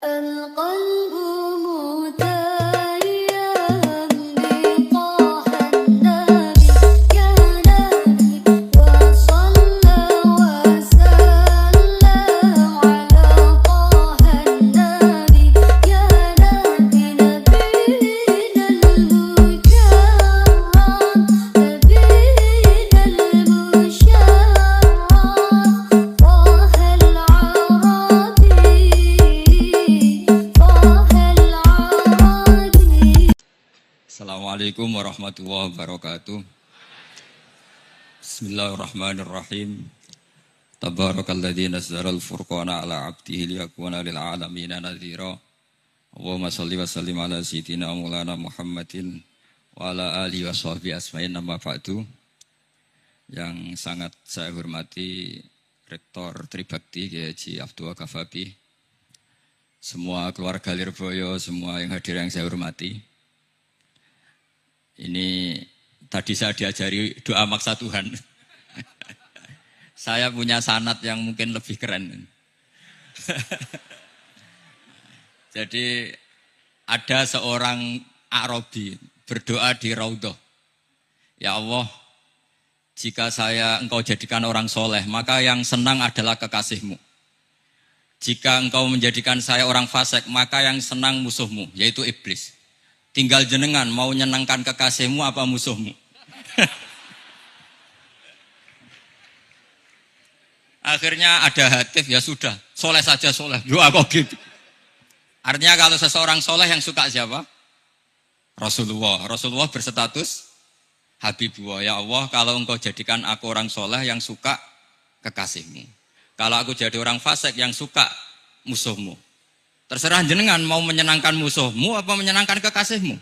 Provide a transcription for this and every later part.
القلب متيم بطه النبي يا نبي وصلى وسلم على طه النبي يا نبي نبينا المشرف نبينا المشرف طه العربي Assalamualaikum warahmatullahi wabarakatuh. Bismillahirrahmanirrahim. Tabarakalladzi nazzala al-furqana ala 'abdihi liyakuna lil 'alamina nadhira. Allahumma shalli wa sallim ala sayyidina Maulana Muhammadin wa ala alihi wa sahbihi asma'in amma ba'du. Yang sangat saya hormati Rektor Tribakti Kiai Haji Abdul Kafabi, semua keluarga Lirboyo, semua yang hadir yang saya hormati. Ini tadi saya diajari doa maksa Tuhan. Saya punya sanad yang mungkin lebih keren. Jadi ada seorang Arabi berdoa di Raudhah. Ya Allah, jika Engkau jadikan orang soleh, maka yang senang adalah kekasih-Mu. Jika Engkau menjadikan saya orang fasik, maka yang senang musuh-Mu, yaitu iblis. Tinggal jenengan mau nyenangkan kekasihmu apa musuhmu. Akhirnya ada hadis, ya sudah, soleh saja soleh. Doa kok gitu. Artinya kalau seseorang soleh yang suka siapa? Rasulullah. Rasulullah berstatus Habibullah. Ya Allah, kalau Engkau jadikan aku orang soleh yang suka kekasihmu. Kalau aku jadi orang fasik yang suka musuhmu. Terserah jenengan mau menyenangkan musuhmu apa menyenangkan kekasihmu.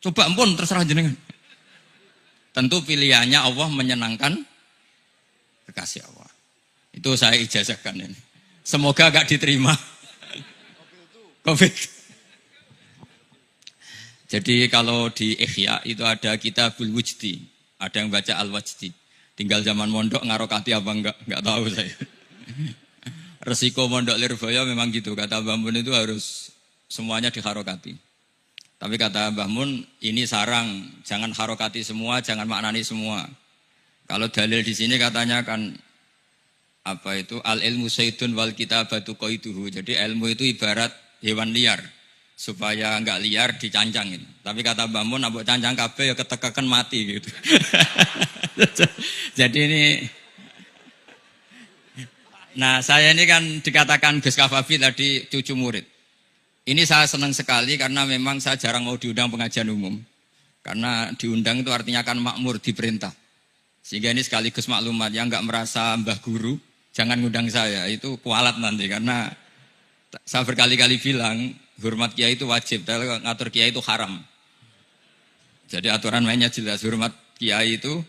Coba ampun, terserah jenengan. Tentu pilihannya Allah menyenangkan kekasih Allah. Itu saya ijazahkan ini. Semoga gak diterima. Covid. Jadi kalau di Ihya itu ada Kitabul Wujdi. Ada yang baca Al-Wajdi. Tinggal zaman mondok ngarokati apa enggak tahu saya. Resiko mondok Lirboyo memang gitu, kata Mbah Mun itu harus semuanya diharokati. Tapi kata Mbah Mun, ini sarang, jangan harokati semua, jangan maknani semua. Kalau dalil di sini katanya kan apa itu al ilmu saydun wal kitabatu qaiduhu. Jadi ilmu itu ibarat hewan liar, supaya enggak liar dicancangin. Tapi kata Mbah Mun, abok cancang kabeh ya ketekekan mati gitu. Jadi ini. Nah, saya ini kan dikatakan Gus Kafabi tadi cucu murid. Ini saya senang sekali karena memang saya jarang mau diundang pengajian umum. Karena diundang itu artinya kan makmur, diperintah. Sehingga ini sekaligus maklumat, yang enggak merasa mbah guru, jangan ngundang saya. Itu kualat nanti, karena saya berkali-kali bilang, hormat kiai itu wajib, tapi ngatur kiai itu haram. Jadi aturan mainnya jelas, hormat kiai itu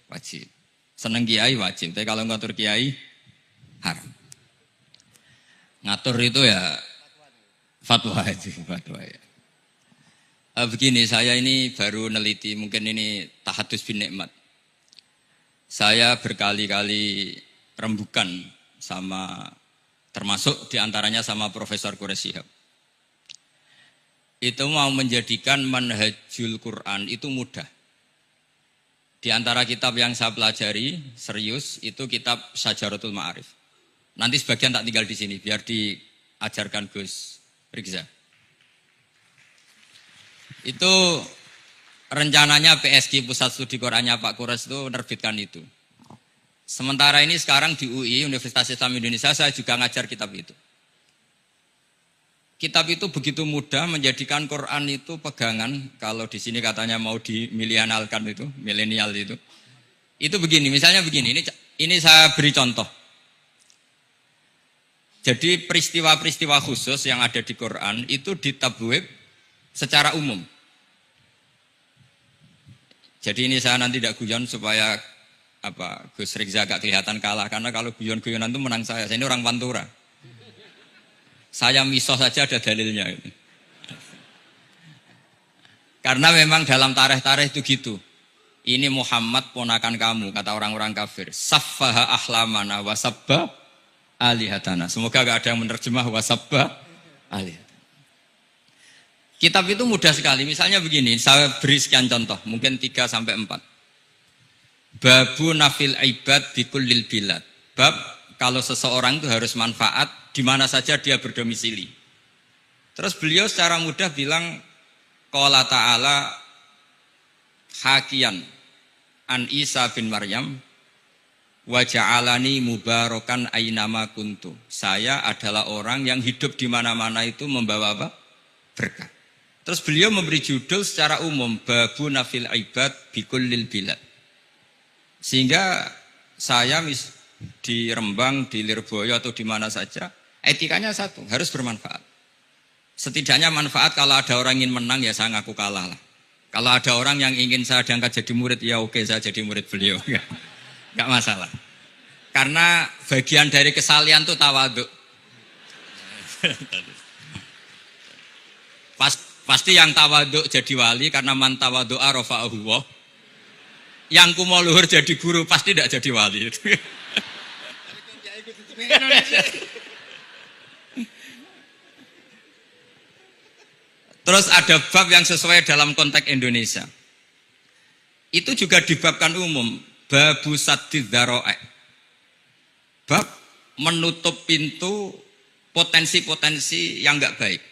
wajib. Senang kiai wajib, tapi kalau ngatur kiai, haram. Ngatur itu ya fatwa aja, fatwa ya. Begini, saya ini baru neliti, mungkin ini tahadus bin nikmat. Saya berkali-kali rembukan sama, termasuk diantaranya sama Profesor Quraisy Shihab. Itu mau menjadikan manhajul Quran itu mudah. Di antara kitab yang saya pelajari serius itu kitab Syajaratul Ma'arif. Nanti sebagian tak tinggal di sini, biar diajarkan Gus Rizza. Itu rencananya PSG Pusat Studi Qurannya Pak Kures itu menerbitkan itu. Sementara ini sekarang di UI, Universitas Islam Indonesia, saya juga ngajar kitab itu. Kitab itu begitu mudah menjadikan Quran itu pegangan, kalau di sini katanya mau dimilenialkan itu, milenial itu. Itu begini, misalnya begini, ini saya beri contoh. Jadi peristiwa-peristiwa khusus yang ada di Quran itu ditabwib secara umum. Jadi ini saya nanti tidak guyon supaya Gus Rizza agak kelihatan kalah, karena kalau guyon-guyonan itu menang saya. Saya ini orang Pantura. Saya misoh saja ada dalilnya. Karena memang dalam tarikh-tarikh itu gitu. Ini Muhammad ponakan kamu, kata orang-orang kafir. Saffaha ahlamana wa sabba alihatana. Semoga gak ada yang menerjemah wasabba alihatana. Kitab itu mudah sekali. Misalnya begini, saya beri sekian contoh, mungkin 3 sampai 4. Babu nafil ibad bikullil bilad. Bab kalau seseorang itu harus manfaat di mana saja dia berdomisili. Terus beliau secara mudah bilang qala ta'ala hakian an Isa bin Maryam wa ja'alani mubarakan ainama kuntu. Saya adalah orang yang hidup di mana-mana itu membawa apa? Berkah. Terus beliau memberi judul secara umum babu nafil ibad bikullil bilad. Sehingga saya di Rembang, di Lirboyo atau di mana saja, etikanya satu, harus bermanfaat. Setidaknya manfaat kalau ada orang ingin menang ya saya ngaku kalah lah. Kalau ada orang yang ingin saya diangkat jadi murid ya oke saya jadi murid beliau. Enggak masalah. Karena bagian dari kesalian itu tawaduk. Pasti yang tawaduk jadi wali karena man tawadu'a rafa'ahu Allah. Yang kumo luhur jadi guru pasti tidak jadi wali. Terus ada bab yang sesuai dalam konteks Indonesia. Itu juga dibabkan umum. Babu saddid dzara'i. Bab menutup pintu potensi-potensi yang enggak baik.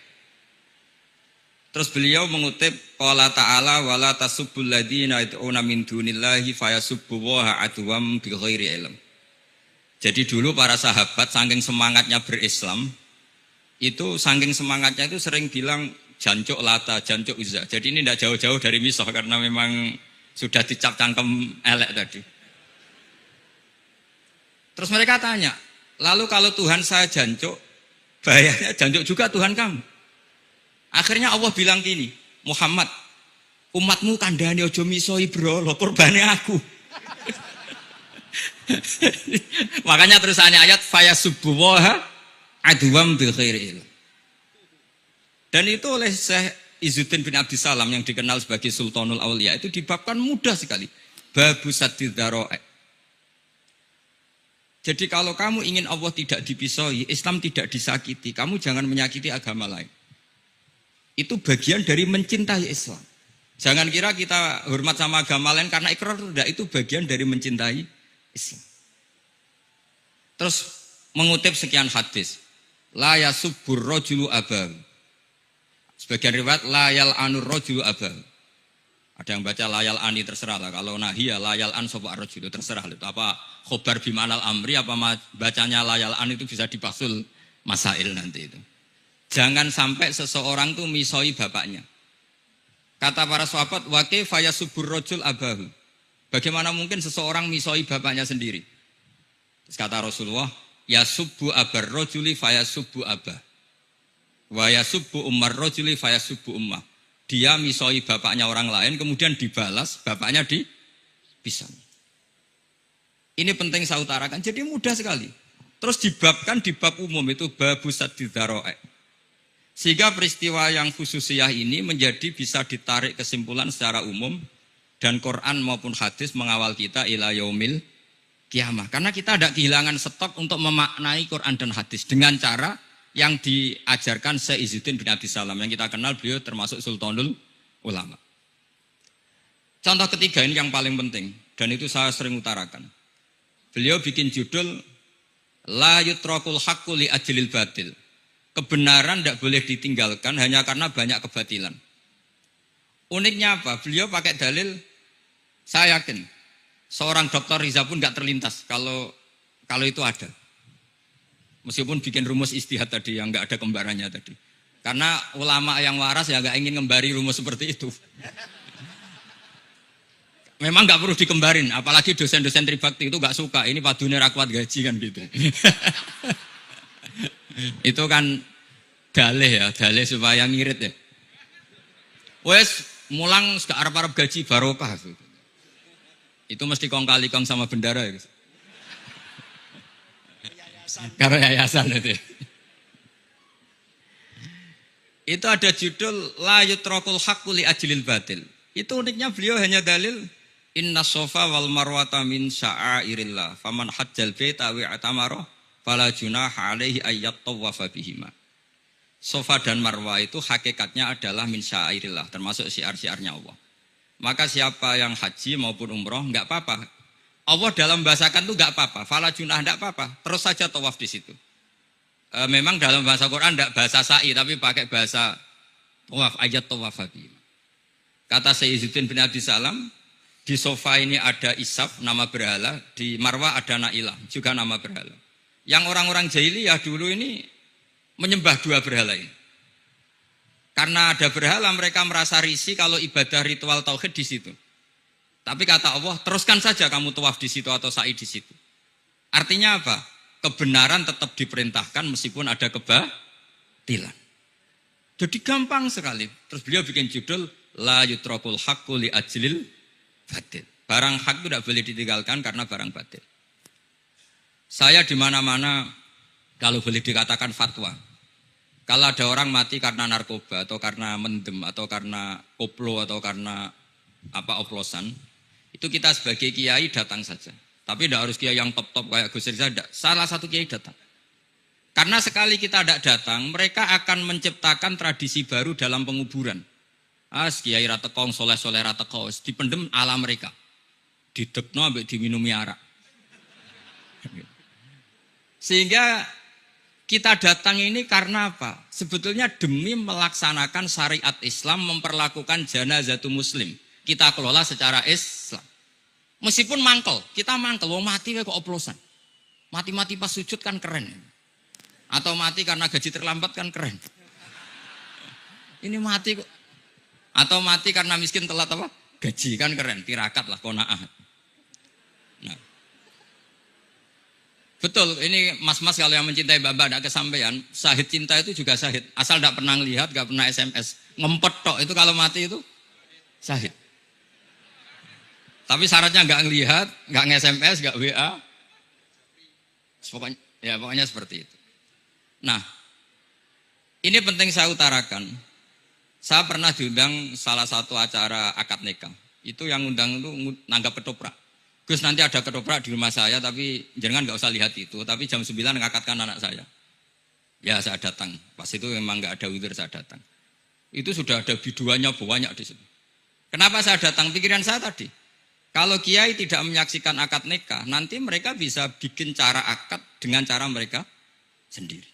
Terus beliau mengutip qala ta'ala wala tasubbul ladzina yad'una min dunillahi fayasubbullaha adwam bighairi ilm. Jadi dulu para sahabat saking semangatnya berislam, itu saking semangatnya itu sering bilang jancuk lata, jancuk uzza. Jadi ini tidak jauh-jauh dari misah karena memang sudah dicap cangkem elek tadi. Terus mereka tanya, lalu kalau Tuhan saya jancuk, bahayanya jancuk juga Tuhan kamu. Akhirnya Allah bilang gini, Muhammad, umatmu kandhane aja misoi brolo, kurbane aku. Makanya terusannya ayat fayasubbuha adwam bil khairi. Dan itu oleh Syekh Izzuddin bin Abdissalam yang dikenal sebagai Sultanul Aulia itu dibabkan mudah sekali. Babu saddid dzara'i. Jadi kalau kamu ingin Allah tidak dipisoi, Islam tidak disakiti, kamu jangan menyakiti agama lain. Itu bagian dari mencintai Islam. Jangan kira kita hormat sama agama lain karena ikrar tidak, itu bagian dari mencintai Islam. Terus mengutip sekian hadis. La yasubbur rajulu abahu. Sebagian riwayat la yal'anur rajulu abahu. Ada yang baca la yal'ani terserah lah. Kalau nahiya la yal'an sapa rajulu terserah. Apa khobar bimanal amri apa bacanya la yal'an itu bisa dipasul masail nanti itu. Jangan sampai seseorang tuh misoi bapaknya. Kata para sahabat, wa kaifa yasubbur rajul abahu. Bagaimana mungkin seseorang misoi bapaknya sendiri? Terus kata Rasulullah, yasubbu abar rajuli fayasubbu abah. Wa yasubbu ummar rajuli fayasubbu ummah. Dia misoi bapaknya orang lain kemudian dibalas bapaknya dipisah. Ini penting saya utarakan. Jadi mudah sekali. Terus dibabkan di bab umum itu babu saddid dzara'i. Sehingga peristiwa yang khususiyah ini menjadi bisa ditarik kesimpulan secara umum dan Quran maupun hadis mengawal kita ila yaumil kiamah. Karena kita tidak kehilangan stok untuk memaknai Quran dan hadis dengan cara yang diajarkan Syekh Izzuddin bin Abdissalam yang kita kenal beliau termasuk Sultanul Ulama. Contoh ketiga ini yang paling penting dan itu saya sering utarakan. Beliau bikin judul La yutrakul haqqu li ajlil batil. Kebenaran tidak boleh ditinggalkan hanya karena banyak kebatilan. Uniknya apa? Beliau pakai dalil, saya yakin seorang dokter Riza pun nggak terlintas kalau itu ada. Meskipun bikin rumus istihad tadi yang nggak ada kembarannya tadi. Karena ulama yang waras ya nggak ingin ngembari rumus seperti itu. Memang nggak perlu dikembarin, apalagi dosen-dosen tribakti itu nggak suka. Ini padune ra kuat gaji kan gitu. Itu kan dalih supaya ngirit ya. Wes mulang gak arep-arep gaji barokah. Itu mesti kong kali kong sama bendara ya. Karena yayasan itu. Itu ada judul La yutrakul haqqu li ajlil batil. Itu uniknya beliau hanya dalil Inna sofa wal marwata min sya'airillah faman hajjal baita wa atamara fala junaha alaihi ayyat tawafa bihima. Safa dan Marwah itu hakikatnya adalah min syairillah, termasuk syiar-syiarnya Allah. Maka siapa yang haji maupun umroh enggak apa-apa. Allah dalam bahasakan itu enggak apa-apa, fala junah enggak apa-apa, terus saja tawaf di situ. Memang dalam bahasa Quran enggak bahasa sa'i tapi pakai bahasa tawaf, ayat tawafa bihima. Kata Sayyiduddin bin Abdi Salam, di Safa ini ada Isaf, nama berhala, di Marwah ada Nailah, juga nama berhala. Yang orang-orang jahiliyah dulu ini menyembah dua berhala ini. Karena ada berhala mereka merasa risih kalau ibadah ritual tauhid di situ. Tapi kata Allah, teruskan saja kamu tawaf di situ atau sa'i di situ. Artinya apa? Kebenaran tetap diperintahkan meskipun ada kebatilan. Jadi gampang sekali. Terus beliau bikin judul la yutrakul haqqu li ajlil batil. Barang hak itu tidak boleh ditinggalkan karena barang batil. Saya di mana-mana kalau boleh dikatakan fatwa. Kalau ada orang mati karena narkoba atau karena mendem atau karena koplo atau karena oplosan, itu kita sebagai kiai datang saja. Tapi tidak harus kiai yang top-top kayak Gus Rizal, salah satu kiai datang. Karena sekali kita tidak datang, mereka akan menciptakan tradisi baru dalam penguburan. Kiai ratekong, soleh-soleh ratekong, dipendem ala mereka. Didekno ambek diminumi arak. Sehingga kita datang ini karena apa? Sebetulnya demi melaksanakan syariat Islam, memperlakukan janazatu muslim. Kita kelola secara Islam. Meskipun mangkel, kita mangkel, wong mati kok oplosan. Mati-mati pas sujud kan keren. Atau mati karena gaji terlambat kan keren. Ini mati kok. Atau mati karena miskin telat apa? Gaji kan keren, tirakat lah, konaah. Nah. Betul, ini mas-mas kalau yang mencintai Bapak tidak kesampaian, syahid cinta itu juga syahid. Asal tidak pernah lihat, tidak pernah SMS. Ngempet tok, itu kalau mati itu syahid. Tapi syaratnya nggak ngelihat, nggak nge-SMS, nggak WA. Pokoknya seperti itu. Nah, ini penting saya utarakan. Saya pernah diundang salah satu acara akad nikah. Itu yang undang itu nanggap ketoprak. Gus nanti ada ketoprak di rumah saya, tapi jangan nggak usah lihat itu. Tapi jam 9 ngakatkan anak saya. Ya saya datang. Pas itu memang nggak ada udzur saya datang. Itu sudah ada biduannya banyak di situ. Kenapa saya datang? Pikiran saya tadi. Kalau kiai tidak menyaksikan akad nikah, nanti mereka bisa bikin cara akad dengan cara mereka sendiri.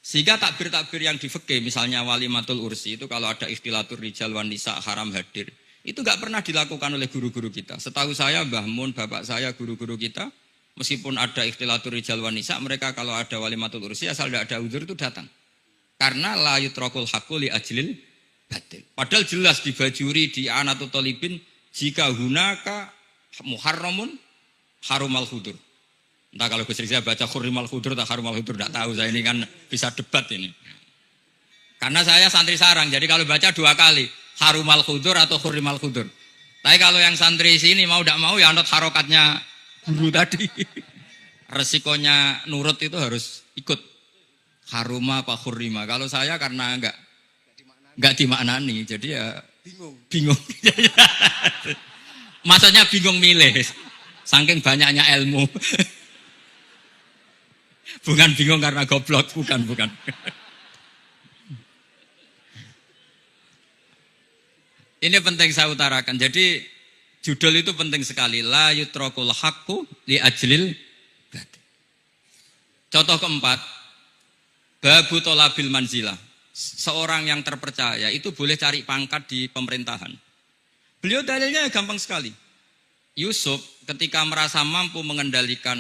Sehingga takbir-takbir yang di fikih, misalnya walimatul ursi itu kalau ada ikhtilatur rijal wan nisa haram hadir. Itu nggak pernah dilakukan oleh guru-guru kita. Setahu saya Mbah Mun, bapak saya, guru-guru kita, meskipun ada ikhtilatur rijal wan nisa, mereka kalau ada walimatul ursi asal tidak ada udzur itu datang. Karena la yutrakul haqqu li ajlil batil. Padahal jelas di Bajuri, di Anatut Thalibin, jika hunaka muharramun harumal hudur. Entah kalau Gus Rizal baca hurrimal hudur atau harumal hudur, tidak tahu saya, ini kan bisa debat ini. Karena saya santri sarang, jadi kalau baca dua kali, harumal hudur atau hurrimal hudur. Tapi kalau yang santri sini mau tidak mau ya anut harokatnya guru tadi. Resikonya nurut itu harus ikut. Haruma apa hurrima. Kalau saya karena enggak dimaknani, jadi ya bingung. Maksudnya bingung milih. Saking banyaknya ilmu. Bukan bingung karena goblok, bukan. Ini penting saya utarakan. Jadi judul itu penting sekali. La yutrakul haqqu li ajlil batil. Contoh keempat, babu tolabil manzilah. Seorang yang terpercaya itu boleh cari pangkat di pemerintahan. Beliau dalilnya gampang sekali. Yusuf ketika merasa mampu mengendalikan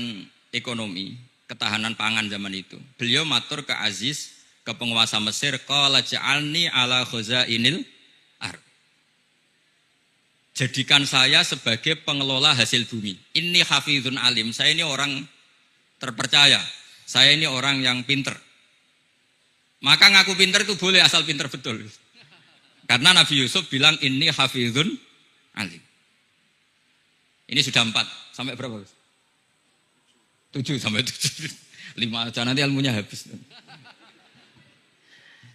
ekonomi, ketahanan pangan zaman itu, beliau matur ke Aziz, ke penguasa Mesir, qala ja'alni ala khazainil ardh. Jadikan saya sebagai pengelola hasil bumi. Ini hafizun alim, saya ini orang terpercaya, saya ini orang yang pinter. Maka ngaku pinter itu boleh asal pinter betul. Karena Nabi Yusuf bilang ini hafizun alim. Ini sudah 4, sampai berapa? 7 sampai 7. 5 aja nanti ilmunya habis.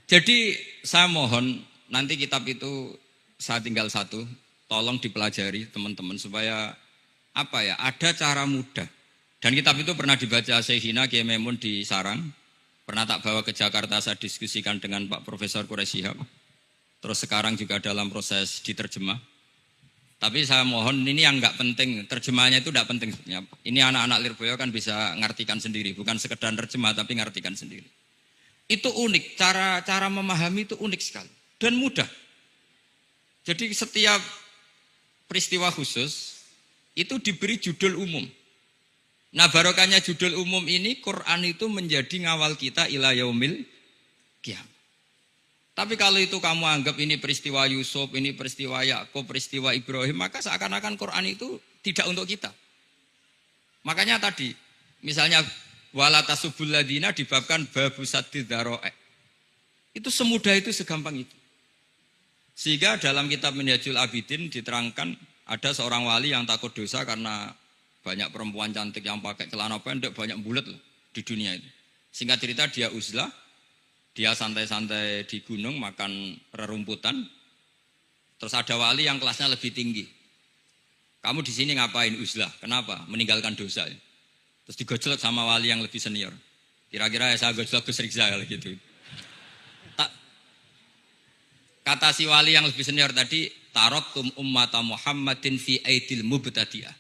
Jadi saya mohon nanti kitab itu saya tinggal 1, tolong dipelajari teman-teman supaya ada cara mudah Dan kitab itu pernah dibaca Syekhina Kiai Maimun di Sarang. Pernah tak bawa ke Jakarta, saya diskusikan dengan Pak Profesor Quraisy Shihab. Terus sekarang juga dalam proses diterjemah. Tapi saya mohon ini yang nggak penting, terjemahannya itu nggak penting. Ini anak-anak Lirboyo kan bisa ngartikan sendiri, bukan sekedar terjemah tapi ngartikan sendiri. Itu unik, cara memahami itu unik sekali dan mudah. Jadi setiap peristiwa khusus itu diberi judul umum. Nah barokahnya judul umum ini Quran itu menjadi ngawal kita ila yaumil qiyamah. Tapi kalau itu kamu anggap ini peristiwa Yusuf, ini peristiwa Yakub, peristiwa Ibrahim, maka seakan-akan Quran itu tidak untuk kita. Makanya tadi, misalnya wala tasubul ladina dibabkan babu saddid dzara'i. Itu semudah itu, segampang itu. Sehingga dalam kitab Minhajul Abidin diterangkan ada seorang wali yang takut dosa karena banyak perempuan cantik yang pakai celana pendek, banyak bulat loh di dunia itu. Singkat cerita dia uzlah. Dia santai-santai di gunung makan rerumputan. Terus ada wali yang kelasnya lebih tinggi. Kamu di sini ngapain uzlah? Kenapa? Meninggalkan dosa. Terus digojlok sama wali yang lebih senior. Kira-kira ya saya gojlok Gus Rizal gitu. Kata si wali yang lebih senior tadi, taraktum ummata Muhammadin fi aidil mubtadi'ah.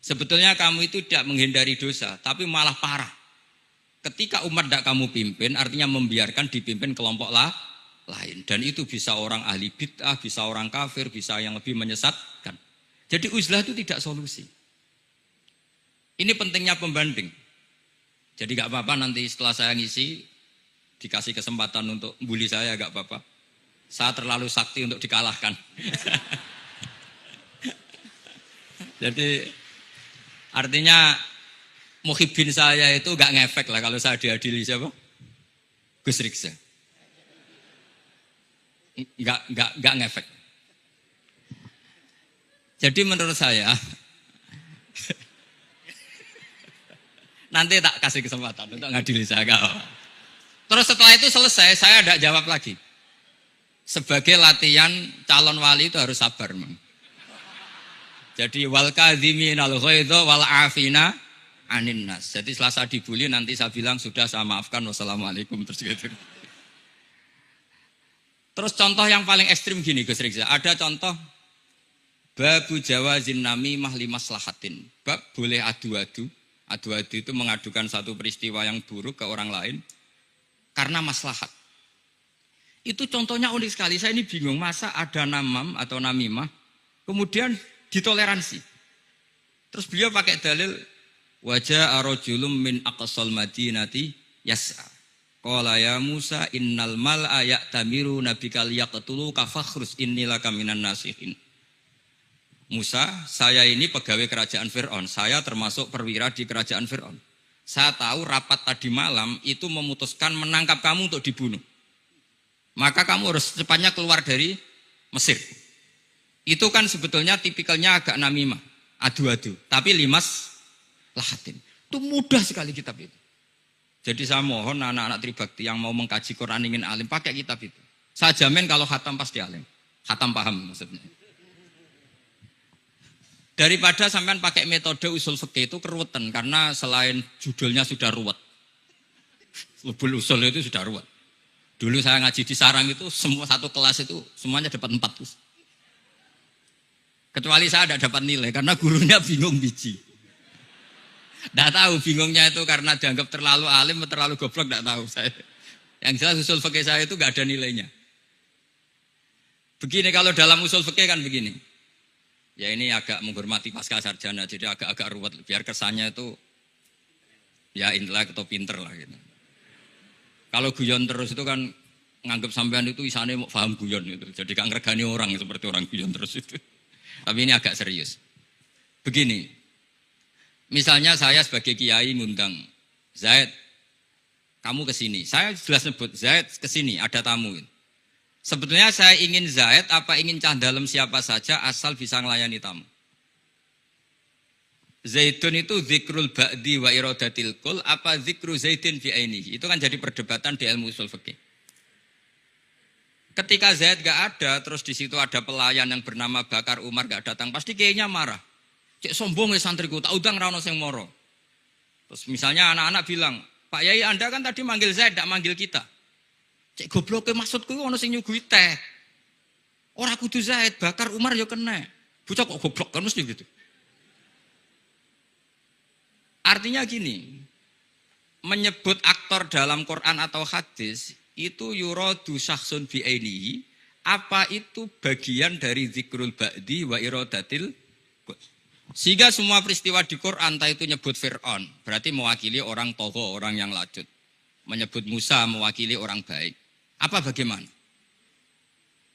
Sebetulnya kamu itu tidak menghindari dosa, tapi malah parah. Ketika umat tidak kamu pimpin, artinya membiarkan dipimpin kelompok lain. Dan itu bisa orang ahli bid'ah, bisa orang kafir, bisa yang lebih menyesatkan. Jadi uzlah itu tidak solusi. Ini pentingnya pembanding. Jadi gak apa-apa nanti setelah saya ngisi, dikasih kesempatan untuk bully saya, gak apa-apa. Saya terlalu sakti untuk dikalahkan. Jadi artinya muhibbin saya itu gak ngefek lah kalau saya diadili siapa? Gus Riksa. Gak ngefek. Jadi menurut saya nanti tak kasih kesempatan untuk ngadili saya. Terus setelah itu selesai, saya tidak jawab lagi. Sebagai latihan calon wali itu harus sabar, Mang. Jadi wal kadhiminal ghaidha wal afina anin nas. Jadi setelah saya dibully nanti saya bilang sudah saya maafkan, wassalamualaikum, terus gitu. Terus contoh yang paling ekstrim gini Gus Rizal, ada contoh babu jawazin namimah limaslahatin. Bab boleh adu-adu. Adu-adu itu mengadukan satu peristiwa yang buruk ke orang lain karena maslahat. Itu contohnya unik sekali. Saya ini bingung, masa ada namam atau namimah kemudian ditoleransi. Terus beliau pakai dalil wajah arojulum min aqsal madinati yas'a. Qala ya Musa innal mal'a ya'tamiru nabikal yaqtulu kafakhrus innilaka minan nasihin. Musa, saya ini pegawai kerajaan Fir'aun. Saya termasuk perwira di kerajaan Fir'aun. Saya tahu rapat tadi malam itu memutuskan menangkap kamu untuk dibunuh. Maka kamu harus secepatnya keluar dari Mesir. Itu kan sebetulnya tipikalnya agak namimah, adu-adu. Tapi limas lahatin. Itu mudah sekali kitab itu. Jadi saya mohon anak-anak Tribakti yang mau mengkaji Quran ingin alim, pakai kitab itu. Saya jamin kalau khatam pasti alim. Khatam paham maksudnya. Daripada sampean pakai metode usul fikih itu keruwetan. Karena selain judulnya sudah ruwet. Lubul usul itu sudah ruwet. Dulu saya ngaji di Sarang itu, semua satu kelas itu semuanya dapat 4. Kecuali saya tidak dapat nilai, karena gurunya bingung biji. Tidak tahu bingungnya itu karena dianggap terlalu alim atau terlalu goblok, tidak tahu saya. Yang jelas usul fikih saya itu tidak ada nilainya. Begini kalau dalam usul fikih kan begini. Ya ini agak menghormati pasca sarjana, jadi agak-agak ruwet. Biar kesannya itu ya intelek atau pinter lah gitu. Kalau guyon terus itu kan nganggap sampean itu isane mau paham guyon itu. Jadi gak ngregani orang seperti orang guyon terus itu. Tapi ini agak serius. Begini. Misalnya saya sebagai kiai ngundang Zaid, kamu ke sini. Saya jelas sebut Zaid ke sini, ada tamu. Sebetulnya saya ingin Zaid apa ingin cah dalam siapa saja asal bisa melayani tamu. Zaidun itu zikrul ba'di wa iradatil kul apa zikru zaidin fi ainihi. Itu kan jadi perdebatan di ilmu usul fikih. Ketika Zaid gak ada, terus di situ ada pelayan yang bernama Bakar Umar gak datang, pasti kayaknya marah. Cek sombong ya santriku, tak udang ra ono sing moro. Terus misalnya anak-anak bilang, Pak Yai Anda kan tadi manggil Zaid, tidak manggil kita. Cek gobloknya maksudku ono sing nyuguhi teh. Ora kudu Zaid, Bakar Umar ya kena. Bocah kok goblok kan mesti gitu. Artinya gini, menyebut aktor dalam Quran atau hadis itu yuradu syakhsun bi'ainihi, apa itu bagian dari zikrul ba'di wa iradatil. Sehingga semua peristiwa di Quran, entah itu nyebut Fir'aun, berarti mewakili orang tokoh, orang yang lanjut. Menyebut Musa mewakili orang baik. Apa bagaimana?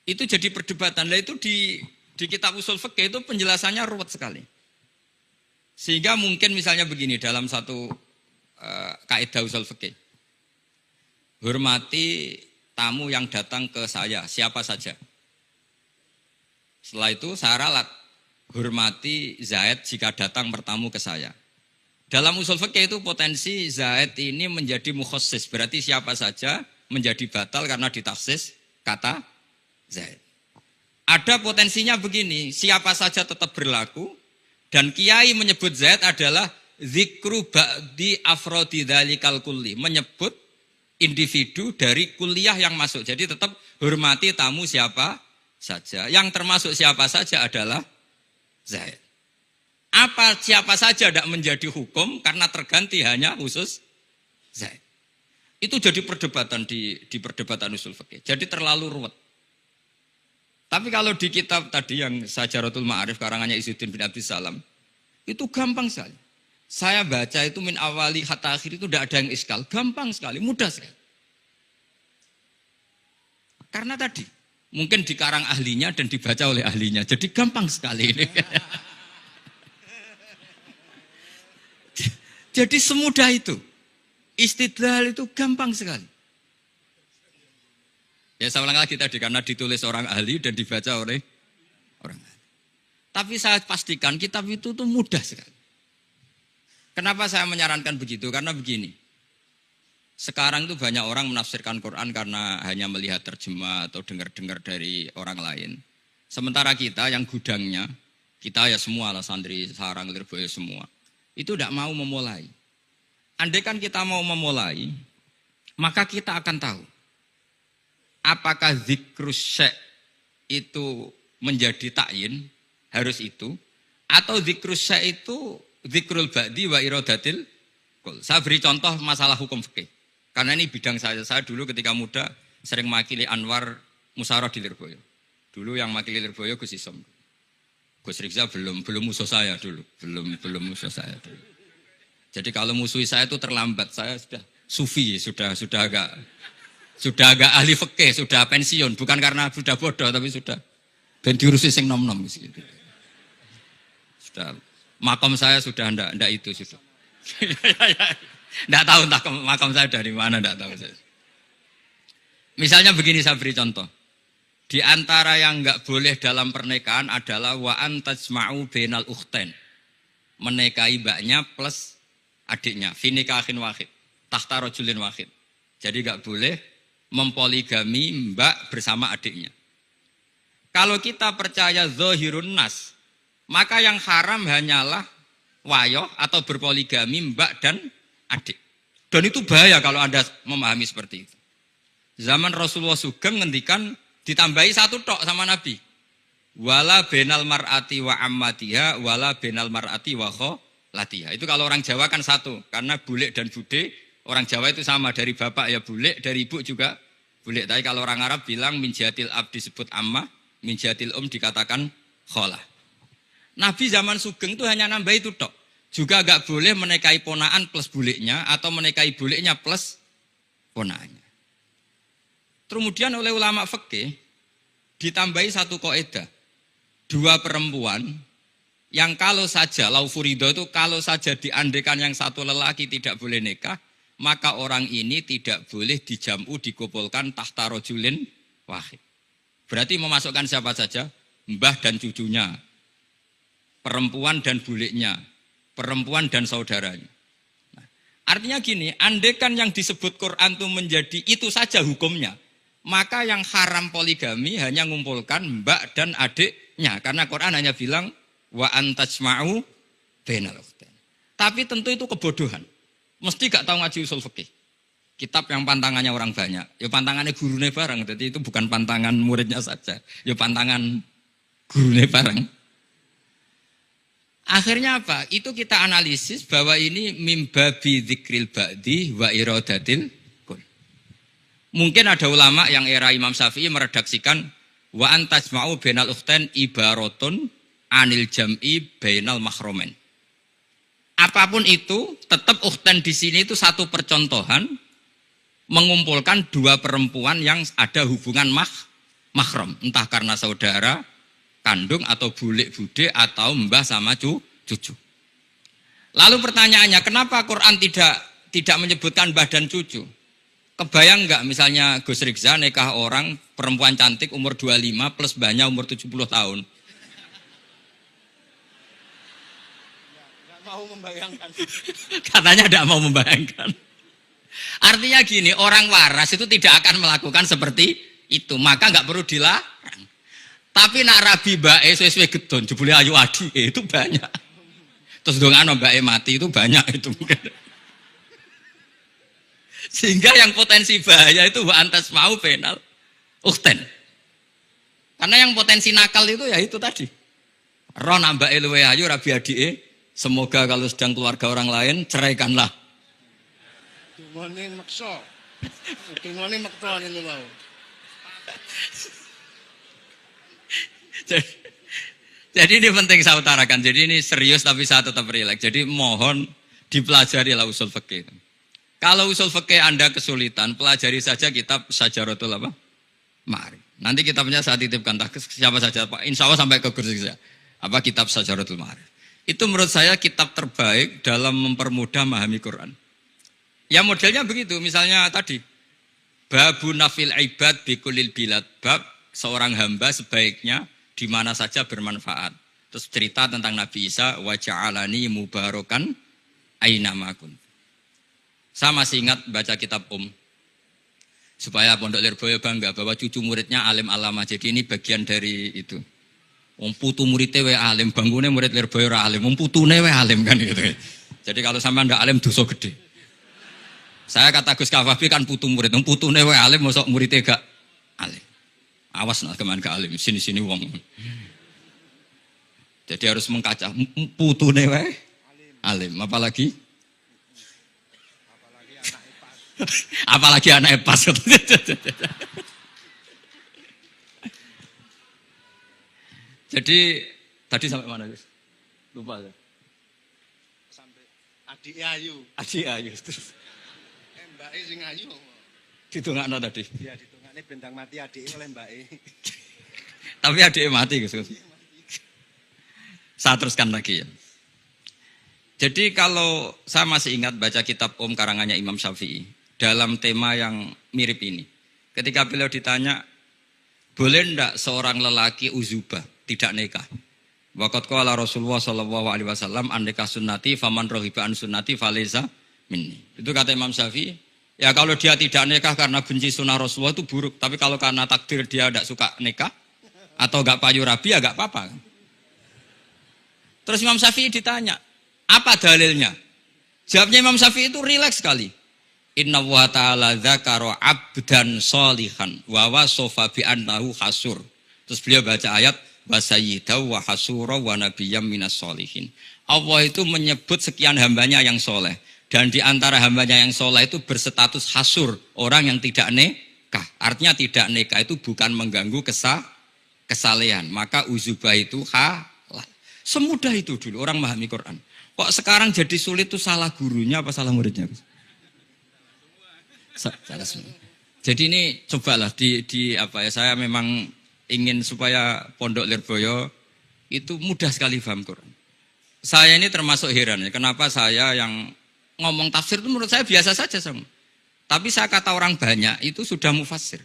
Itu jadi perdebatan. Nah itu di kitab usul fikih itu penjelasannya ruwet sekali. Sehingga mungkin misalnya begini dalam satu kaidah usul fikih. Hormati tamu yang datang ke saya, siapa saja. Setelah itu saya ralat. Hormati Zaid jika datang bertamu ke saya. Dalam usul fikih itu potensi Zaid ini menjadi mukhassis, berarti siapa saja menjadi batal karena ditaksis kata Zaid. Ada potensinya begini, siapa saja tetap berlaku dan kiai menyebut Zaid adalah zikru ba'di afrodi dzalikal kulli, menyebut individu dari kuliah yang masuk. Jadi tetap hormati tamu siapa saja. Yang termasuk siapa saja adalah Zaid. Apa siapa saja tidak menjadi hukum karena terganti hanya khusus Zaid. Itu jadi perdebatan di perdebatan usul fikih. Jadi terlalu ruwet. Tapi kalau di kitab tadi yang Sajaratul Ma'arif karangannya Izzuddin bin Abdus Salam, itu gampang sekali. Saya baca itu min awali hatta akhir itu tidak ada yang iskal. Gampang sekali, mudah sekali. Karena tadi mungkin dikarang ahlinya dan dibaca oleh ahlinya. Jadi gampang sekali ini. Jadi semudah itu. Istidlal itu gampang sekali. Ya saya ulang lagi tadi karena ditulis orang ahli dan dibaca oleh orang ahli. Tapi saya pastikan kitab itu tuh mudah sekali. Kenapa saya menyarankan begitu? Karena begini. Sekarang itu banyak orang menafsirkan Quran karena hanya melihat terjemah atau dengar-dengar dari orang lain. Sementara kita yang gudangnya, kita ya semua lah santri, sarang, lirboyo semua. Itu tidak mau memulai. Andai kan kita mau memulai, maka kita akan tahu. Apakah zikrus syek itu menjadi ta'yin, harus itu. Atau zikrus syek itu zikrul ba'di wa iradatil kul. Saya beri contoh masalah hukum fikih. Karena ini bidang saya. Saya dulu ketika muda sering makili Anwar Musyawarah di Lirboyo. Dulu yang makili Lirboyo Gus Isom. Gus Rizal belum musuh saya dulu. Belum musuh saya dulu. Jadi kalau musuhi saya itu terlambat. Saya sudah sufi, sudah agak ahli fikih, sudah pensiun. Bukan karena sudah bodoh, tapi sudah ben diurusi sing nom-nom gitu. Sudah makam saya sudah ndak itu sudah. Ndak tahu entah makam saya dari mana, ndak tahu saya. Misalnya begini saya beri contoh. Di antara yang enggak boleh dalam pernikahan adalah wa antajma'u bainal ukhtain. Menikahi mbaknya plus adiknya, fi nikahin wahid, tahta rajulin wahid. Jadi enggak boleh mempoligami mbak bersama adiknya. Kalau kita percaya zahirun nas, maka yang haram hanyalah wayoh atau berpoligami mbak dan adik. Dan itu bahaya kalau Anda memahami seperti itu. Zaman Rasulullah Sugeng ngendikan ditambahi satu tok sama Nabi. Wala benal mar'ati wa ammatiha wala benal mar'ati wa kholatiha. Itu kalau orang Jawa kan satu. Karena bulik dan bude, orang Jawa itu sama. Dari bapak ya bulik, dari ibu juga bulik. Tapi kalau orang Arab bilang min jatil ab disebut amma, min jatil dikatakan kholah. Nabi zaman Sugeng itu hanya nambah itu tok. Juga gak boleh menikahi ponaan plus buliknya atau menikahi buliknya plus ponaannya. Kemudian oleh ulama fikih ditambahi satu kaidah. Dua perempuan yang kalau saja laufurido itu kalau saja diandekan yang satu lelaki tidak boleh nikah, maka orang ini tidak boleh dijamu dikumpulkan tahta rajulin wahid. Berarti memasukkan siapa saja? Mbah dan cucunya, perempuan dan buliknya, perempuan dan saudaranya. Nah, artinya gini, andekan yang disebut Quran itu menjadi itu saja hukumnya, maka yang haram poligami hanya mengumpulkan mbak dan adiknya. Karena Quran hanya bilang wa antajma'u bainal ukhtain. Tapi tentu itu kebodohan. Mesti gak tahu ngaji usul fikih. Kitab yang pantangannya orang banyak. Ya pantangannya gurunya bareng. Jadi itu bukan pantangan muridnya saja. Ya pantangan gurunya bareng. Akhirnya apa? Itu kita analisis bahwa ini mimbabi dzikril ba'di wa iradatil kul. Mungkin ada ulama yang era Imam Syafi'i meredaksikan wa antajma'u bainal ukhtain ibaratun anil jam'i bainal mahromen. Apapun itu, tetap ukhtain di sini itu satu percontohan mengumpulkan dua perempuan yang ada hubungan mahram, entah karena saudara kandung atau bulik bude atau mbah sama cucu. Lalu pertanyaannya, kenapa Quran tidak menyebutkan mbah dan cucu? Kebayang nggak misalnya Gus Rizza nikah orang perempuan cantik umur 25 plus mbahnya umur 70 tahun? Mau membayangkan. Katanya tidak mau membayangkan. Artinya gini, orang waras itu tidak akan melakukan seperti itu, maka nggak perlu dilarang. Tapi nak rabi bae sesuai gedon, jebule ayu adi itu banyak. Terus dongano bae mati itu banyak itu mungkin. Sehingga yang potensi bahaya itu wa antas mau penal ukhten. Karena yang potensi nakal itu ya itu tadi. Ron ambake luwe ayu rabi adike. Semoga kalau sedang keluarga orang lain, ceraikanlah. Dungane maksa. Dungane maksa ini mau. Jadi ini penting saya utarakan. Jadi ini serius tapi saya tetap rileks. Jadi mohon dipelajari lah usul fikih. Kalau usul fikih Anda kesulitan, pelajari saja kitab Syajaratul apa? Ma'arif. Nanti kitabnya saya titipkan siapa saja Pak. Insya Allah sampai ke kursi saya. Apa kitab Syajaratul Ma'arif. Itu menurut saya kitab terbaik dalam mempermudah memahami Quran. Ya modelnya begitu, misalnya tadi. Babu nafil ibad bikulil bilad. Bab seorang hamba sebaiknya di mana saja bermanfaat. Terus cerita tentang Nabi Isa, wa ja'alani mubarakan ainamakun. Saya masih ingat baca kitab supaya Pondok Lirboyo bangga bahwa cucu muridnya alim alama. Jadi ini bagian dari itu. Wong putu muridnya wae alim, bangkune murid Lirboyo ora alim, wong putune wae alim kan gitu. Jadi kalau sampean ndak alim dosa gede. Saya kata Gus Kafabi kan putu murid, wong putune wae alim mosok muridnya gak alim. Awas nak keman gak alim, sini-sini wong. Jadi harus mengkaca putune wae alim, apalagi apalagi anak pas. Jadi tadi sampai mana Gus? Lupa saya. Sampai adik ayu. Aji ayu terus. Mbake sing ayu. Ditungakno tadi. Ya ditungane bentang mati adike oleh mbake. Tapi adiknya mati Gus. Saya teruskan lagi ya. Jadi kalau saya masih ingat baca kitab karangannya Imam Syafi'i dalam tema yang mirip ini. Ketika beliau ditanya, boleh ndak seorang lelaki uzubah tidak nikah? Waqat qala Rasulullah sallallahu alaihi wasallam an nikah sunnati faman rohiba an sunnati faleza minni. Itu kata Imam Syafi'i. Ya kalau dia tidak nikah karena benci sunnah Rasulullah itu buruk. Tapi kalau karena takdir dia tidak suka nikah atau gak payu rabi ya gak apa-apa. Terus Imam Syafi'i ditanya, apa dalilnya? Jawabnya Imam Syafi'i itu rileks sekali. Inna wa ta'ala dzakara abdan sholihan wa wasofa bi annahu hasur. Terus beliau baca ayat wa sayyidaw wa hasura wa nabiyyam minas sholihin. Allah itu menyebut sekian hambanya yang soleh. Dan di antara hambanya yang soleh itu berstatus hasur, orang yang tidak nikah. Artinya tidak nikah itu bukan mengganggu kesalehan. Maka uzubah itu halal. Semudah itu dulu orang memahami Quran. Kok sekarang jadi sulit itu salah gurunya apa salah muridnya? Salah semua. Jadi ini cobalah di apa ya, saya memang ingin supaya Pondok Lirboyo itu mudah sekali paham Quran. Saya ini termasuk heran ya, kenapa saya yang ngomong tafsir itu menurut saya biasa saja sama. Tapi saya kata orang banyak itu sudah mufassir.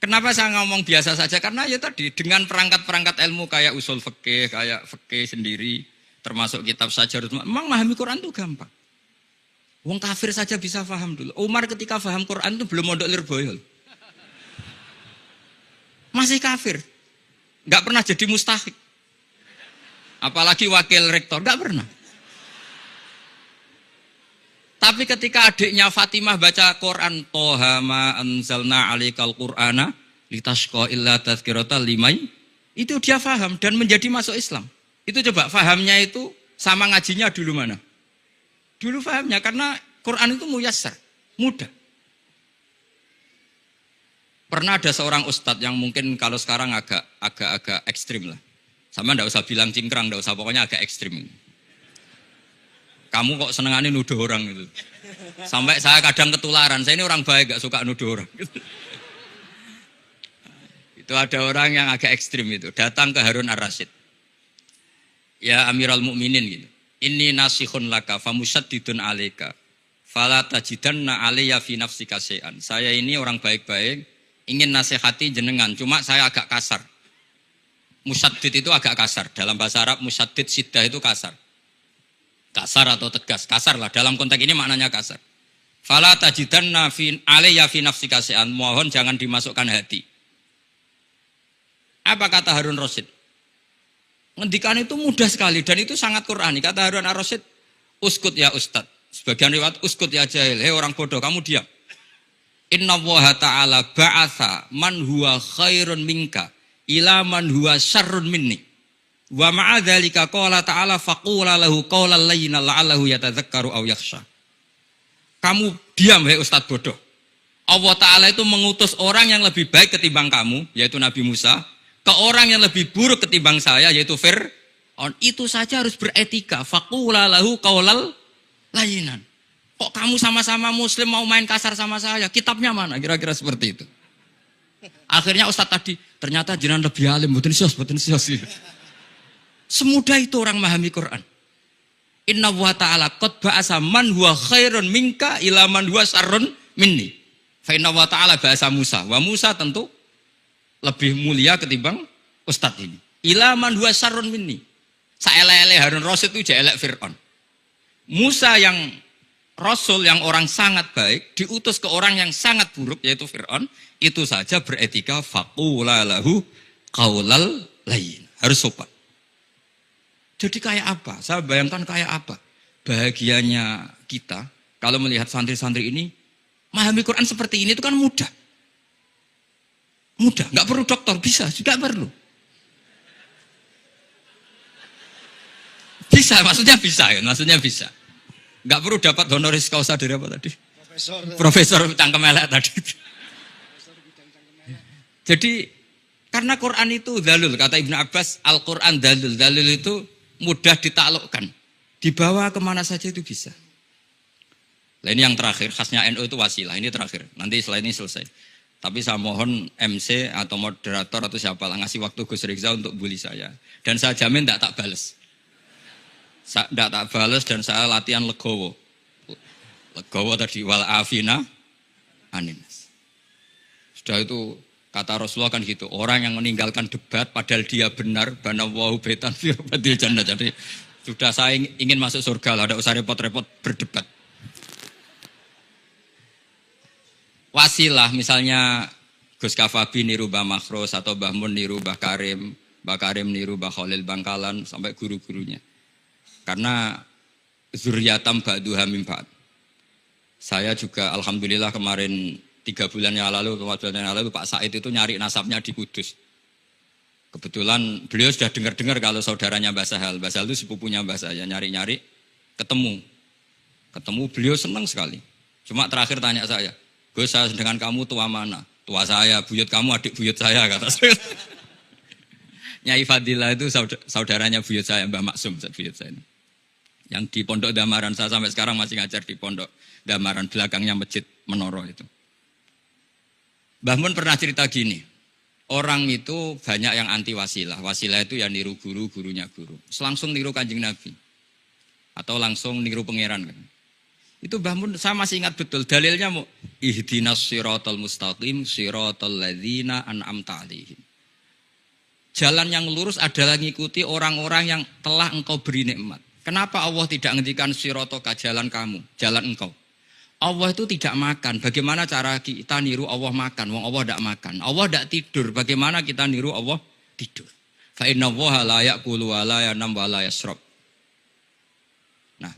Kenapa saya ngomong biasa saja? Karena ya tadi dengan perangkat-perangkat ilmu kayak usul fikih, kayak fikih sendiri, termasuk kitab Sajarut, memang memahami Quran itu gampang. Wong kafir saja bisa paham dulu. Umar ketika paham Quran itu belum mondok Lirboyo. Masih kafir. Enggak pernah jadi mustahik. Apalagi wakil rektor, enggak pernah. Tapi ketika adiknya Fatimah baca Quran, Toha ma anzalna alaikal Qur'ana litashqa illa tazkiratan limai, itu dia faham dan menjadi masuk Islam. Itu coba fahamnya itu sama ngajinya dulu mana? Dulu fahamnya karena Quran itu muyassar, mudah. Pernah ada seorang ustadz yang mungkin kalau sekarang agak ekstrim lah. Sama ndak usah bilang cingkrang, ndak usah, pokoknya agak ekstrim. Kamu kok senengannya nuduh orang gitu. Sampai saya kadang ketularan, saya ini orang baik gak suka nuduh orang. Itu ada orang yang agak ekstrim itu, datang ke Harun Ar-Rasyid. Ya Amirul Mukminin gitu. Inni nasihun laka famusyaddidun alaika. Fala tajidanna alayya fi nafsika syai'an. Saya ini orang baik-baik, ingin nasihati jenengan, cuma saya agak kasar. Musyaddid itu agak kasar. Dalam bahasa Arab musyaddid siddah itu kasar. Kasar atau tegas, kasar lah. Dalam konteks ini maknanya kasar. Fala tajidanna alayya fi nafsika syai'an. Mohon jangan dimasukkan hati. Apa kata Harun Rasyid? Ngendikan itu mudah sekali dan itu sangat Qur'ani. Kata Harun Ar-Rasyid, uskut ya ustad. Sebagian riwayat uskut ya jahil. Hei orang bodoh, kamu diam. Inna Allaha ta'ala ba'atha man huwa khairun minka ila man huwa syarrun minni. Wa ma'adzalika qala ta'ala faqula lahu qawlan layyinan la'allahu yatadzakkaru aw yakhsha. Kamu diam hei ustad bodoh. Allah Ta'ala itu mengutus orang yang lebih baik ketimbang kamu, yaitu Nabi Musa, ke orang yang lebih buruk ketimbang saya, yaitu Fir'aun. Itu saja harus beretika. Faqula lahu qawlan layyinan. Kok kamu sama-sama muslim mau main kasar sama saya? Kitabnya mana? Kira-kira seperti itu. Akhirnya Ustadz tadi, ternyata jenengan lebih alim, mboten sios. Semudah itu orang memahami Quran. Inna wa ta'ala qad ba'asa man huwa khairun minka ila man huwa syarrun minni. Fa inna wa ta'ala ba'asa Musa. Wa Musa tentu lebih mulia ketimbang Ustadz ini. Ila man huwa syarrun minni. Saelele Harun Rasyid itu jelek Fir'aun. Musa yang Rasul yang orang sangat baik diutus ke orang yang sangat buruk yaitu Fir'aun, itu saja beretika faqula lahu qaulal layyin. Harus sopan. Jadi kayak apa? Saya bayangkan kayak apa bahagianya kita kalau melihat santri-santri ini memahami Quran seperti ini itu kan mudah. Mudah, nggak perlu dokter, bisa, juga perlu. Bisa, maksudnya bisa. Nggak perlu dapat honoris causa dari apa tadi? Profesor cangkem elek tadi. Jadi karena Quran itu dalil, kata Ibnu Abbas, Al-Quran dalil. Dalil itu mudah ditaklukkan. Dibawa kemana saja itu bisa. Nah ini yang terakhir, khasnya NU itu wasilah. Ini terakhir, nanti setelah ini selesai. Tapi saya mohon MC atau moderator atau siapa lah ngasih waktu Gus Rizal untuk bully saya. Dan saya jamin tidak tak balas. Tidak tak balas dan saya latihan legowo. Legowo tadi wal afina aninas. Sudah itu kata Rasulullah kan gitu. Orang yang meninggalkan debat padahal dia benar. Banawahu betan firbatil jannah. Jadi sudah saya ingin masuk surga lah. Tidak usah repot-repot berdebat. Wasilah misalnya Gus Kafabi niru Mbah Makhros atau Mbah Mun niru Mbah Karim niru Mbah Khalil Bangkalan sampai guru-gurunya. Karena zuriyatam ba'duha min ba'd. Saya juga alhamdulillah kemarin 3 bulan yang lalu, 4 bulan yang lalu Pak Said itu nyari nasabnya di Kudus. Kebetulan beliau sudah dengar-dengar kalau saudaranya Mbah Sahal. Mbah Sahal itu sepupunya Mbah saya, nyari-nyari ketemu. Ketemu beliau senang sekali. Cuma terakhir tanya saya, Gus, saya dengan kamu tua mana? Tua saya, buyut kamu adik buyut saya, kata saya. Nyai Fadila itu saudaranya buyut saya, Mbah Maksum, buyut saya. Yang di Pondok Damaran, saya sampai sekarang masih ngajar di Pondok Damaran, belakangnya Masjid Menoro itu. Mbah Mun pernah cerita gini, orang itu banyak yang anti wasilah. Wasilah itu ya niru guru, gurunya guru. Langsung niru Kanjeng Nabi. Atau langsung niru pangeran kan. Itu Mbah Mun, saya masih ingat betul dalilnya mau ihdinas siratal mustaqim siratal ladzina an'amta 'alaihim. Jalan yang lurus adalah mengikuti orang-orang yang telah engkau beri nikmat. Kenapa Allah tidak ngendikan siratoka jalan kamu, jalan engkau? Allah itu tidak makan. Bagaimana cara kita niru Allah makan? Wong Allah tidak makan. Allah tidak tidur. Bagaimana kita niru Allah tidur? Fa inna Allaha la ya'kulu wa la yanam wa la yashrab. Nah,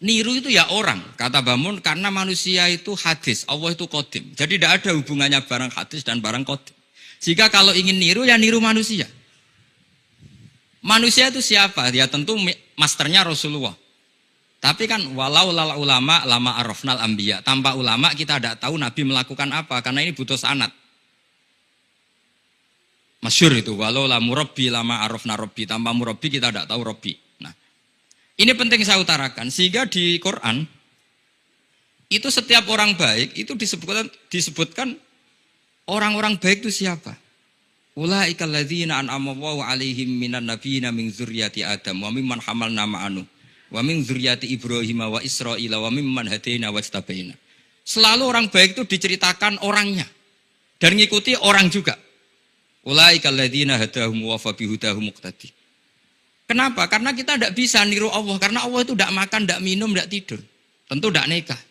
Niru itu ya orang, kata Bamun, karena manusia itu hadis, Allah itu qadim. Jadi tidak ada hubungannya barang hadis dan barang qadim. Jika kalau ingin niru, ya niru manusia. Manusia itu siapa? Ya tentu masternya Rasulullah. Tapi kan walau lala ulama lama arafnal anbiya. Tanpa ulama kita tidak tahu Nabi melakukan apa, karena ini butuh sanad. Masyhur itu, walau la murabbi lama arafna rabbi. Tanpa murabbi kita tidak tahu rabbi. Nah, ini penting saya utarakan. Sehingga di Quran, itu setiap orang baik, itu disebutkan orang-orang baik itu siapa? Ulaikal ladzina an'ama Allahu 'alaihim minan nabiyyin min dzurriyyati Adam wa mimman hamalna ma'anu wa min dzurriyyati Ibrahim wa Israila wa mimman hadaina wajtabaina. Selalu orang baik itu diceritakan orangnya dan ngikuti orang juga. Ulaikal ladzina hadahum wa fa bihudahum muqtadi. Kenapa? Karena kita tidak bisa niru Allah, karena Allah itu tidak makan, tidak minum, tidak tidur. Tentu tidak nikah.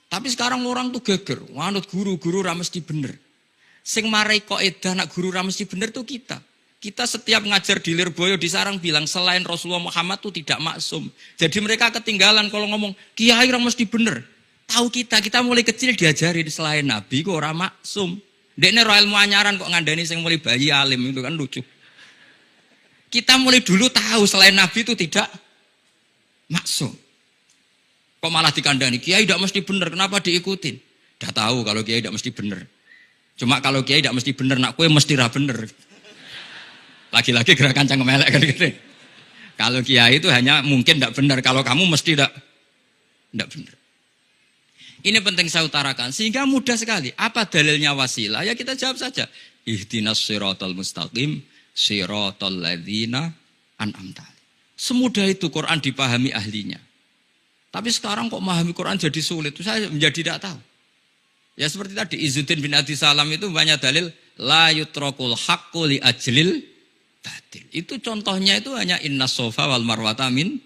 Tapi sekarang orang tuh geger, wanut guru-guru ra mesti bener. Sing marai kaidah nak guru ra mesti bener tuh kita. Kita setiap ngajar di Lirboyo di Sarang bilang selain Rasulullah Muhammad tuh tidak maksum. Jadi mereka ketinggalan kalau ngomong kiai ra mesti bener. Tahu kita mulai kecil diajari selain Nabi kok ora maksum. Dekne ro ilmu anyaran kok ngandani sing mulai bayi alim itu kan lucu. Kita mulai dulu tahu selain Nabi itu tidak maksum. Kok malah dikandani kiai tidak mesti bener, kenapa diikutin? Udah tahu kalau kiai tidak mesti bener. Cuma kalau kiai tidak mesti bener, nak kue mesti ra bener. Lagi-lagi gerakan cangkem elek kan gitu. Kalau kiai itu hanya mungkin tidak bener, kalau kamu mesti tidak bener. Ini penting saya utarakan, sehingga mudah sekali. Apa dalilnya wasilah? Ya kita jawab saja. Ihdinas siratal mustaqim, siratal ladzina an'amta. Semudah itu Quran dipahami ahlinya. Tapi sekarang kok memahami Quran jadi sulit, itu saya menjadi tidak tahu. Ya seperti tadi Izzuddin bin Abi Salam itu banyak dalil la yutrakul haqqu li ajlil batil. Itu contohnya itu hanya innas sofa wal marwata min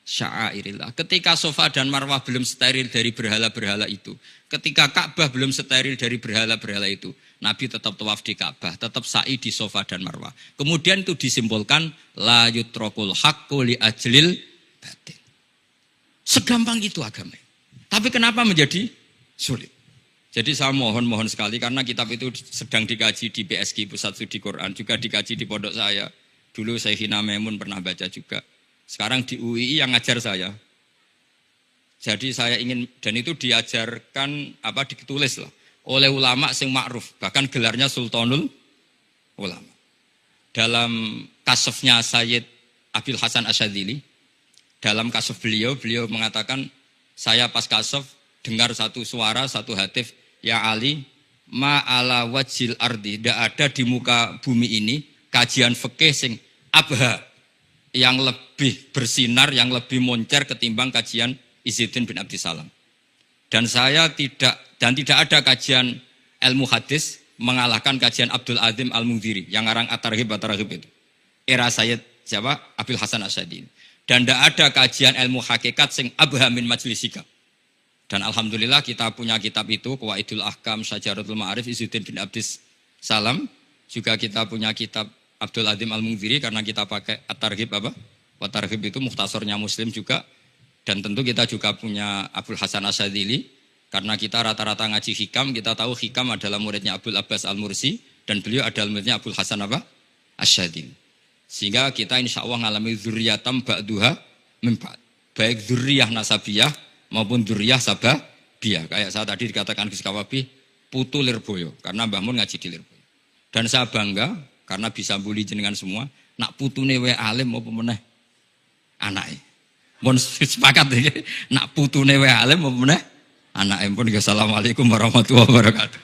sya'airillah. Ketika sofa dan marwah belum steril dari berhala-berhala itu, ketika Ka'bah belum steril dari berhala-berhala itu, Nabi tetap tawaf di Ka'bah, tetap sa'i di sofa dan marwah. Kemudian itu disimpulkan la yutrakul haqqu li ajlil batil. Segampang itu agama. Tapi kenapa menjadi sulit? Jadi saya mohon sekali karena kitab itu sedang dikaji di BSG Pusat Studi Quran, juga dikaji di pondok saya. Dulu Syekhina Maimun pernah baca juga. Sekarang di UII yang ngajar saya. Jadi saya ingin, dan itu diajarkan, ditulis lah, oleh ulama sing ma'ruf, bahkan gelarnya Sultanul Ulama. Dalam kasofnya Sayyid Abil Hasan Asyadzili, dalam kasuf beliau mengatakan, saya pas kasuf dengar satu suara, satu hatif, ya Ali, ma'ala wajil ardi, tidak ada di muka bumi ini kajian fikih sing abha, yang lebih bersinar, yang lebih moncer ketimbang kajian Izzuddin bin Abdi Salam. Dan tidak ada kajian ilmu hadis mengalahkan kajian Abdul Azim Al-Mundhiri yang ngarang At-Targhib itu. Era Sayyid siapa? Abil Hasan Asyadzili. Dan tidak ada kajian ilmu hakikat sing abha min majlisika. Dan alhamdulillah kita punya kitab itu, Qawaidul Ahkam, Syajaratul Ma'arif, Izzuddin bin Abdi Salam. Juga kita punya kitab Abdul Azim Al-Mundhiri karena kita pakai At-Targhib At-Targhib itu mukhtasornya Muslim juga. Dan tentu kita juga punya Abul Hasan Asyadzili karena kita rata-rata ngaji hikam, kita tahu hikam adalah muridnya Abdul Abbas Al-Mursi dan beliau adalah muridnya Abul Hasan Asyadzili. Sehingga kita insya Allah ngalami dzurriyatam ba'duha min ba'd. Baik dzurriyah nasabiyah maupun dzurriyah sababiyah. Kayak saya tadi dikatakan Gus Kawabi putu Lirboyo karena Mbah Mun ngaji di Lirboyo. Dan saya bangga karena bisa bully jenengan semua, nak putune wae alim apa meneh anake. Mun sepakat iki, nak putune wae alim apa meneh anake. Pun assalamualaikum warahmatullahi wabarakatuh.